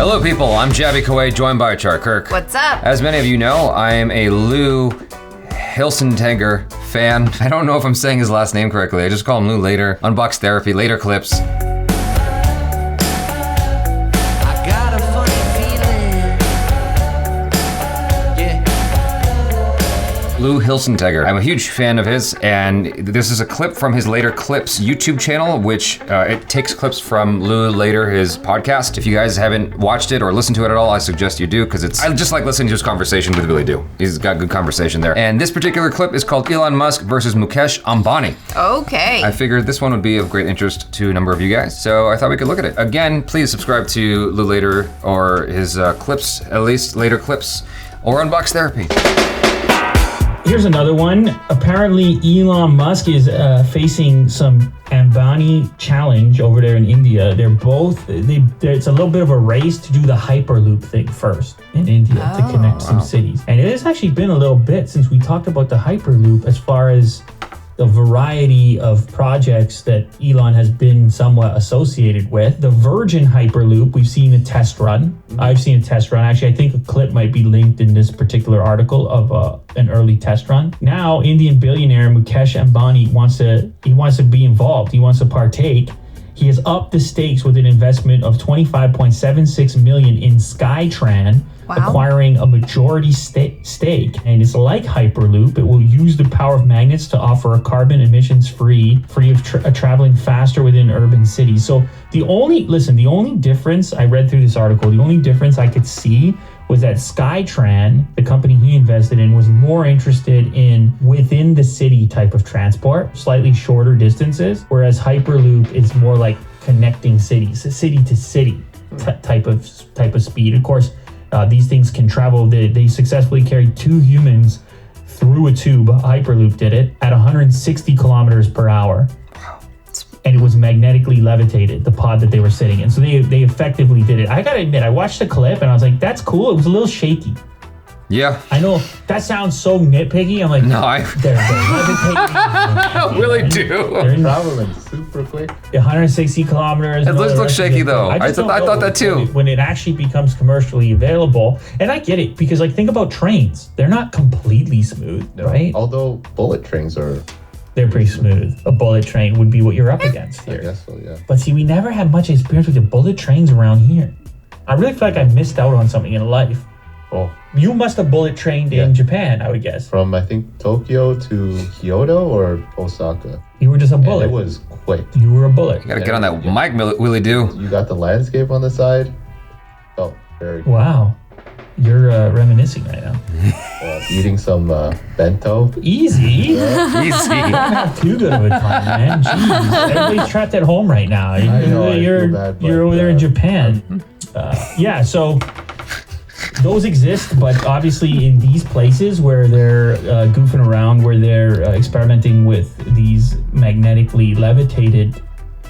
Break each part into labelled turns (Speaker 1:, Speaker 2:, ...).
Speaker 1: Hello people, I'm Jaby Koay, joined by Achara Kirk.
Speaker 2: What's up?
Speaker 1: As many of you know, I am a Lou Hilsentegger fan. I don't know if I'm saying his last name correctly. I just call him Lou later. Unbox Therapy, later clips. Lou Hilsentegger. I'm a huge fan of his, and this is a clip from his Later Clips YouTube channel, which it takes clips from Lou Later, his podcast. If you guys haven't watched it or listened to it at all, I suggest you do, because I just like listening to his conversation with Billy Do. He's got good conversation there. And this particular clip is called Elon Musk versus Mukesh Ambani.
Speaker 2: Okay.
Speaker 1: I figured this one would be of great interest to a number of you guys, so I thought we could look at it. Again, please subscribe to Lou Later, or his clips, at least Later Clips, or Unbox Therapy.
Speaker 3: Here's another one. Apparently, Elon Musk is facing some AMBANI challenge over there in India. It's a little bit of a race to do the Hyperloop thing first in India to connect some cities. And it has actually been a little bit since we talked about the Hyperloop as far as the variety of projects that Elon has been somewhat associated with. The Virgin Hyperloop, we've seen a test run. I've seen a test run. Actually, I think a clip might be linked in this particular article of an early test run. Now, Indian billionaire Mukesh Ambani wants to be involved. He wants to partake. He has upped the stakes with an investment of $25.76 million in Skytran, acquiring a majority stake. And it's like Hyperloop. It will use the power of magnets to offer a carbon emissions free of traveling faster within urban cities. So the only difference, I read through this article, the only difference I could see was that Skytran, the company he invested in, was more interested in within the city type of transport, slightly shorter distances, whereas Hyperloop is more like connecting cities, city to city type of speed. Of course, these things can travel. They successfully carried 2 humans through a tube. Hyperloop did it at 160 kilometers per hour. And it was magnetically levitated, the pod that they were sitting in. So they effectively did it. I gotta admit, I watched the clip and I was like, that's cool. It was a little shaky.
Speaker 1: Yeah.
Speaker 3: I know that sounds so nitpicky. I'm like,
Speaker 1: no,
Speaker 3: they're levitating.
Speaker 1: I really do.
Speaker 4: They're traveling super quick.
Speaker 3: 160 kilometers.
Speaker 1: It looks shaky though. I thought that too.
Speaker 3: When it actually becomes commercially available, and I get it, because like think about trains. They're not completely smooth, right?
Speaker 4: Although bullet trains are...
Speaker 3: They're pretty smooth. A bullet train would be what you're up against here.
Speaker 4: I guess so, yeah.
Speaker 3: But see, we never had much experience with the bullet trains around here. I really feel like I missed out on something in life.
Speaker 4: Oh.
Speaker 3: You must have bullet trained in Japan, I would guess.
Speaker 4: From, I think, Tokyo to Kyoto or Osaka.
Speaker 3: You were just a bullet.
Speaker 4: And it was quick.
Speaker 3: You were a bullet.
Speaker 1: You gotta get on that mic, Willie Do.
Speaker 4: You got the landscape on the side. Oh, very good.
Speaker 3: Wow. You're reminiscing right now.
Speaker 4: Eating some bento.
Speaker 3: Easy.
Speaker 1: Easy.
Speaker 3: You don't have too good of a time, man. Jeez. Everybody's trapped at home right now. You're over there in Japan. So those exist, but obviously in these places where they're goofing around, where they're experimenting with these magnetically levitated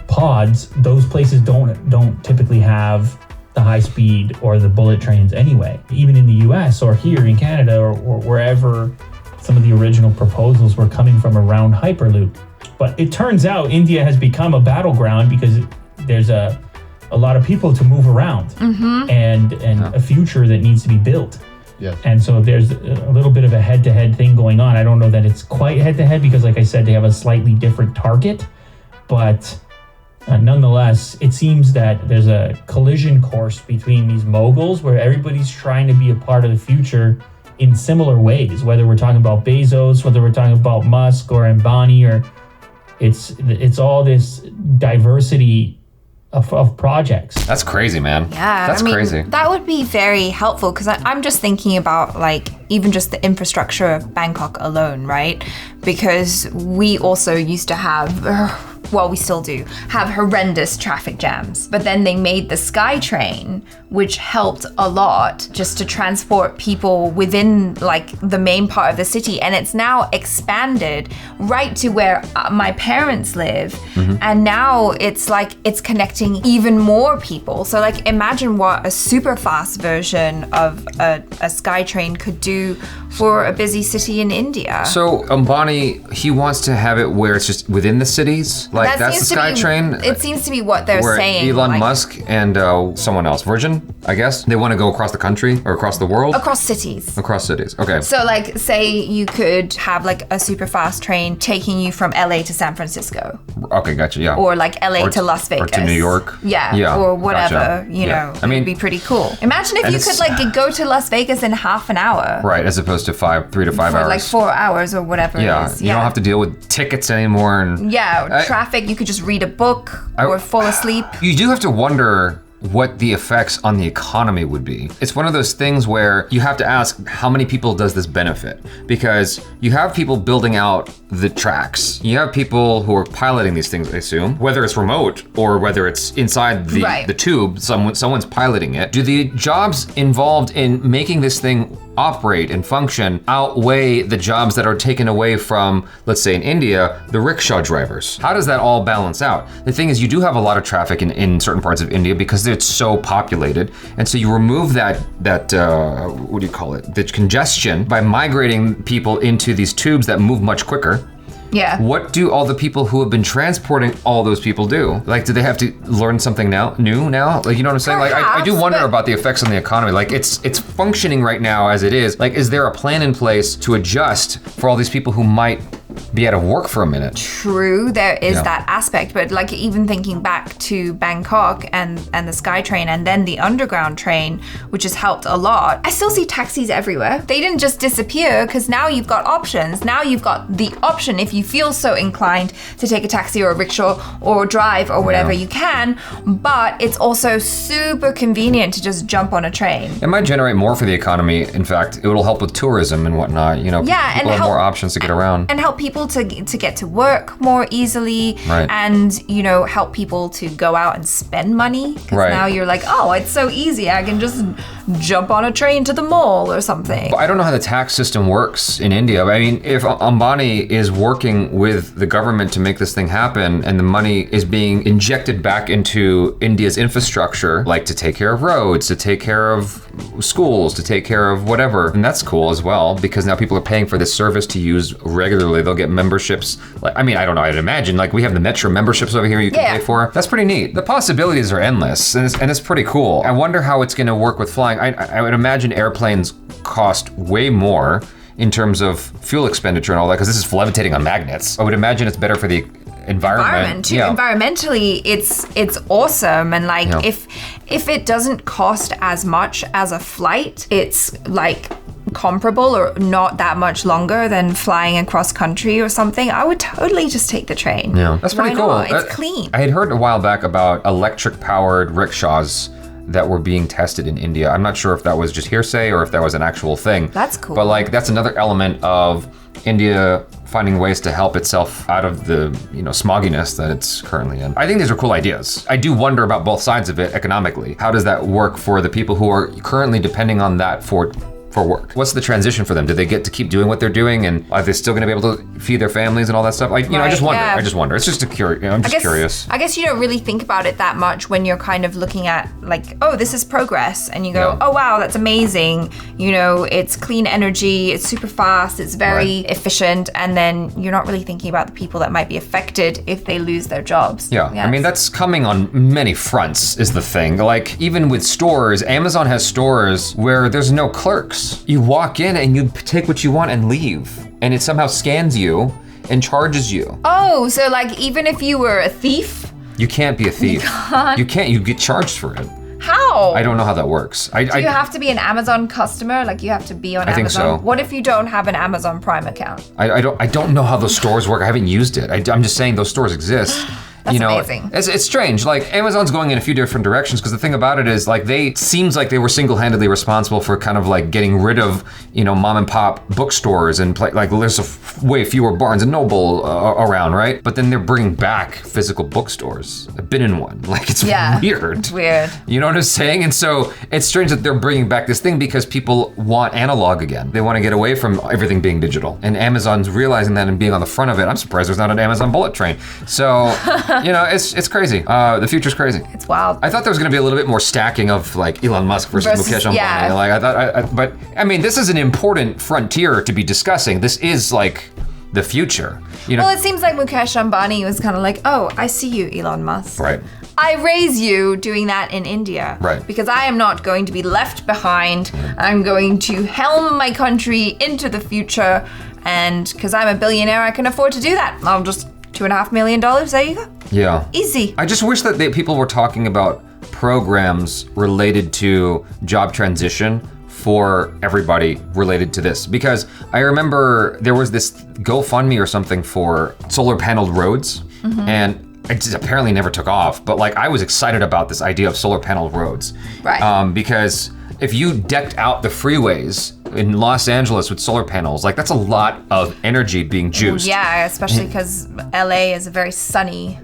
Speaker 3: pods, those places don't typically have the high speed or the bullet trains anyway. Even in the US or here in Canada or wherever some of the original proposals were coming from around Hyperloop. But it turns out India has become a battleground because there's a lot of people to move around and a future that needs to be built.
Speaker 4: Yeah. And
Speaker 3: so there's a little bit of a head-to-head thing going on. I don't know that it's quite head-to-head because, like I said, they have a slightly different target, but nonetheless, it seems that there's a collision course between these moguls where everybody's trying to be a part of the future in similar ways, whether we're talking about Bezos, whether we're talking about Musk or Ambani, or it's all this diversity of projects.
Speaker 1: That's crazy, man.
Speaker 2: Yeah,
Speaker 1: That's crazy.
Speaker 2: That would be very helpful because I'm just thinking about like even just the infrastructure of Bangkok alone, right? Because we also used to have well, we still do, have horrendous traffic jams. But then they made the SkyTrain, which helped a lot just to transport people within like the main part of the city. And it's now expanded right to where my parents live. And now it's like it's connecting even more people. So like imagine what a super fast version of a SkyTrain could do for a busy city in India.
Speaker 1: So Ambani, he wants to have it where it's just within the cities. Like
Speaker 2: That
Speaker 1: that's the
Speaker 2: seems to be-
Speaker 1: SkyTrain.
Speaker 2: It seems to be what they're
Speaker 1: where
Speaker 2: saying.
Speaker 1: Elon
Speaker 2: like,
Speaker 1: Musk and someone else, Virgin, I guess, they want to go across the country or across the world.
Speaker 2: across cities.
Speaker 1: Across cities. Okay.
Speaker 2: So like say you could have like a super fast train taking you from LA to San Francisco
Speaker 1: Okay, gotcha. Yeah.
Speaker 2: or like LA
Speaker 1: Or
Speaker 2: to Las Vegas.
Speaker 1: Or to New York.
Speaker 2: Yeah. Or whatever,
Speaker 1: Gotcha.
Speaker 2: you
Speaker 1: Yeah.
Speaker 2: know.
Speaker 1: I mean,
Speaker 2: it'd be pretty cool. Imagine if
Speaker 1: and
Speaker 2: you
Speaker 1: it's-
Speaker 2: could like go to Las Vegas in half an hour.
Speaker 1: right, as opposed to 3 to 5
Speaker 2: For
Speaker 1: hours.
Speaker 2: like 4 hours or whatever
Speaker 1: Yeah,
Speaker 2: it is.
Speaker 1: you don't have to deal with tickets anymore. And
Speaker 2: Yeah, traffic, you could just read a book or fall asleep.
Speaker 1: you do have to wonder what the effects on the economy would be. It's one of those things where you have to ask, how many people does this benefit? Because you have people building out the tracks. You have people who are piloting these things, I assume, whether it's remote or whether it's inside the,
Speaker 2: Right.
Speaker 1: the tube, someone's piloting it. Do the jobs involved in making this thing operate and function outweigh the jobs that are taken away from, let's say in India, the rickshaw drivers? How does that all balance out? The thing is, you do have a lot of traffic in certain parts of India because it's so populated, and so you remove that what do you call it? The congestion by migrating people into these tubes that move much quicker.
Speaker 2: Yeah.
Speaker 1: What do all the people who have been transporting all those people do? Like, do they have to learn something new now? Like, you know what I'm saying? Like, I do
Speaker 2: Perhaps,
Speaker 1: wonder
Speaker 2: but-
Speaker 1: about the effects on the economy. Like, it's functioning right now as it is. Like, is there a plan in place to adjust for all these people who might be out of work for a minute?
Speaker 2: True, there is
Speaker 1: Yeah.
Speaker 2: that aspect, but like even thinking back to Bangkok and the SkyTrain and then the underground train, which has helped a lot. I still see taxis everywhere. They didn't just disappear because now you've got options. Now you've got the option if you feel so inclined to take a taxi or a rickshaw or drive or whatever
Speaker 1: Yeah.
Speaker 2: you can, but it's also super convenient to just jump on a train.
Speaker 1: It might generate more for the economy. In fact, it will help with tourism and whatnot. You know,
Speaker 2: Yeah,
Speaker 1: people
Speaker 2: and
Speaker 1: have more
Speaker 2: help-
Speaker 1: options to get around.
Speaker 2: And help people to get to work more easily,
Speaker 1: Right.
Speaker 2: and help people to go out and spend money because
Speaker 1: Right.
Speaker 2: now you're like, oh, it's so easy, I can just jump on a train to the mall or something.
Speaker 1: I don't know how the tax system works in India. I mean, if AMBANI is working with the government to make this thing happen and the money is being injected back into India's infrastructure, like to take care of roads, to take care of schools, to take care of whatever, and that's cool as well because now people are paying for this service to use regularly. They'll get memberships. Like, I mean, I don't know, I'd imagine like we have the Metro memberships over here you can
Speaker 2: Yeah.
Speaker 1: pay for. That's pretty neat. The possibilities are endless and it's pretty cool. I wonder how it's going to work with flying. I would imagine airplanes cost way more in terms of fuel expenditure and all that because this is levitating on magnets. I would imagine it's better for the environment
Speaker 2: Too.
Speaker 1: Yeah.
Speaker 2: Environmentally, it's awesome, and like
Speaker 1: Yeah.
Speaker 2: if it doesn't cost as much as a flight, it's like comparable or not that much longer than flying across country or something, I would totally just take the train.
Speaker 1: Yeah, that's pretty
Speaker 2: Why
Speaker 1: cool.
Speaker 2: not? It's clean.
Speaker 1: I had heard a while back about electric-powered rickshaws that were being tested in India. I'm not sure if that was just hearsay or if that was an actual thing.
Speaker 2: That's cool.
Speaker 1: But like, that's another element of India finding ways to help itself out of the smogginess that it's currently in. I think these are cool ideas. I do wonder about both sides of it economically. How does that work for the people who are currently depending on that for work? What's the transition for them? Do they get to keep doing what they're doing, and are they still going to be able to feed their families and all that stuff? Like, I just wonder.
Speaker 2: yeah.
Speaker 1: I just wonder. It's just a I'm just curious.
Speaker 2: I guess you don't really think about it that much when you're kind of looking at like, oh, this is progress, and you go,
Speaker 1: Yeah.
Speaker 2: oh wow, that's amazing. It's clean energy, it's super fast, it's very efficient, and then you're not really thinking about the people that might be affected if they lose their jobs.
Speaker 1: Yeah, I mean, that's coming on many fronts is the thing. Like, even with stores, Amazon has stores where there's no clerks. You walk in and you take what you want and leave, and it somehow scans you and charges you.
Speaker 2: Oh, so like even if you were a thief,
Speaker 1: You can't be a thief. You can't. You get charged for it.
Speaker 2: how?
Speaker 1: I don't know how that works.
Speaker 2: Do you have to be an Amazon customer? Like you have to be on
Speaker 1: I think
Speaker 2: Amazon?
Speaker 1: so.
Speaker 2: What if you don't have an Amazon Prime account?
Speaker 1: I don't know how those stores work. I haven't used it. I'm just saying those stores exist.
Speaker 2: That's amazing.
Speaker 1: It's strange. Like, Amazon's going in a few different directions because the thing about it is, like, seems like they were single-handedly responsible for kind of like getting rid of, mom and pop bookstores and like there's way fewer Barnes and Noble around, right? But then they're bringing back physical bookstores. I've been in one. Like, it's weird.
Speaker 2: It's weird.
Speaker 1: You know what I'm saying? And so it's strange that they're bringing back this thing because people want analog again. They want to get away from everything being digital. And Amazon's realizing that and being on the front of it. I'm surprised there's not an Amazon bullet train. So, it's crazy. The future's crazy.
Speaker 2: It's wild.
Speaker 1: I thought there was going to be a little bit more stacking of like Elon Musk versus Mukesh Ambani.
Speaker 2: yeah.
Speaker 1: Like, but I mean, this is an important frontier to be discussing. This is like the future. You know,
Speaker 2: Well, it seems like Mukesh Ambani was kind of like, oh, I see you, Elon Musk.
Speaker 1: right.
Speaker 2: I raise you doing that in India.
Speaker 1: Right.
Speaker 2: Because I am not going to be left behind. I'm going to helm my country into the future. And because I'm a billionaire, I can afford to do that. I'll just $2.5 million. There you go.
Speaker 1: Yeah.
Speaker 2: Easy.
Speaker 1: I just wish that people were talking about programs related to job transition for everybody related to this, because I remember there was this GoFundMe or something for solar paneled roads, and it just apparently never took off. But like, I was excited about this idea of solar paneled roads,
Speaker 2: Right.
Speaker 1: because if you decked out the freeways in Los Angeles with solar panels, like that's a lot of energy being juiced.
Speaker 2: Yeah, especially because LA is a very sunny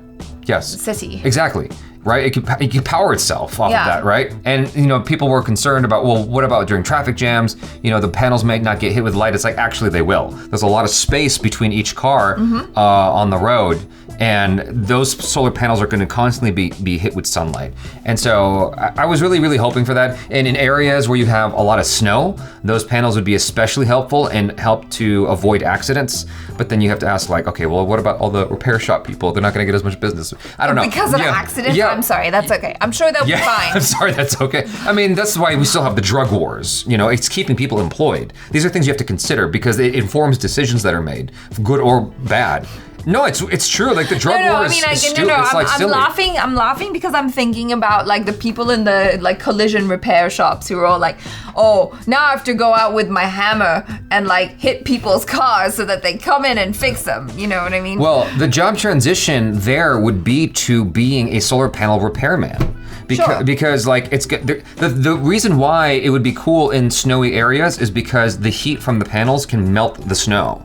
Speaker 1: Yes.
Speaker 2: city.
Speaker 1: Exactly. Right? It can power itself off
Speaker 2: Yeah.
Speaker 1: of that, right? And, you know, people were concerned about, well, what about during traffic jams? You know, the panels might not get hit with light. It's like, actually, they will. There's a lot of space between each car on the road, and those solar panels are going to constantly be hit with sunlight. And so I was really, really hoping for that. And in areas where you have a lot of snow, those panels would be especially helpful and help to avoid accidents. But then you have to ask, like, okay, well, what about all the repair shop people? They're not going to get as much business. I don't know.
Speaker 2: Because of accidents?
Speaker 1: Yeah.
Speaker 2: I'm sorry, that's okay. I'm sure they'll be fine.
Speaker 1: I'm sorry, that's okay. I mean, that's why we still have the drug wars. You know, it's keeping people employed. These are things you have to consider because it informs decisions that are made, good or bad. No, it's true. Like the drug war
Speaker 2: I
Speaker 1: is
Speaker 2: mean,
Speaker 1: it's
Speaker 2: I'm
Speaker 1: silly.
Speaker 2: laughing. I'm laughing because I'm thinking about like the people in the like collision repair shops who are all like, oh, now I have to go out with my hammer and like hit people's cars so that they come in and fix them. You know what I mean?
Speaker 1: Well, the job transition there would be to being a solar panel repairman.
Speaker 2: Sure.
Speaker 1: Because like the reason why it would be cool in snowy areas is because the heat from the panels can melt the snow.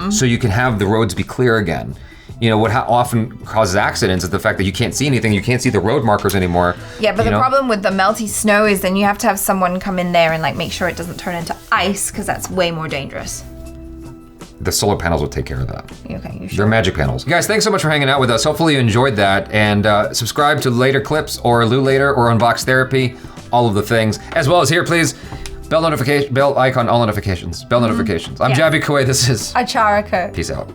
Speaker 1: So you can have the roads be clear again. You know, what often causes accidents is the fact that you can't see anything, you can't see the road markers anymore.
Speaker 2: Yeah, but the problem with the melty snow is then you have to have someone come in there and like make sure it doesn't turn into ice because that's way more dangerous.
Speaker 1: The solar panels will take care of that.
Speaker 2: Okay, you
Speaker 1: They're
Speaker 2: sure?
Speaker 1: magic panels. Guys, thanks so much for hanging out with us. Hopefully you enjoyed that, and subscribe to later clips or Lou Later or Unbox Therapy, all of the things. As well as here, please, bell icon, all notifications, bell notifications. I'm
Speaker 2: Yeah.
Speaker 1: Jaby Koay, this is
Speaker 2: Achara Kirk.
Speaker 1: Peace out.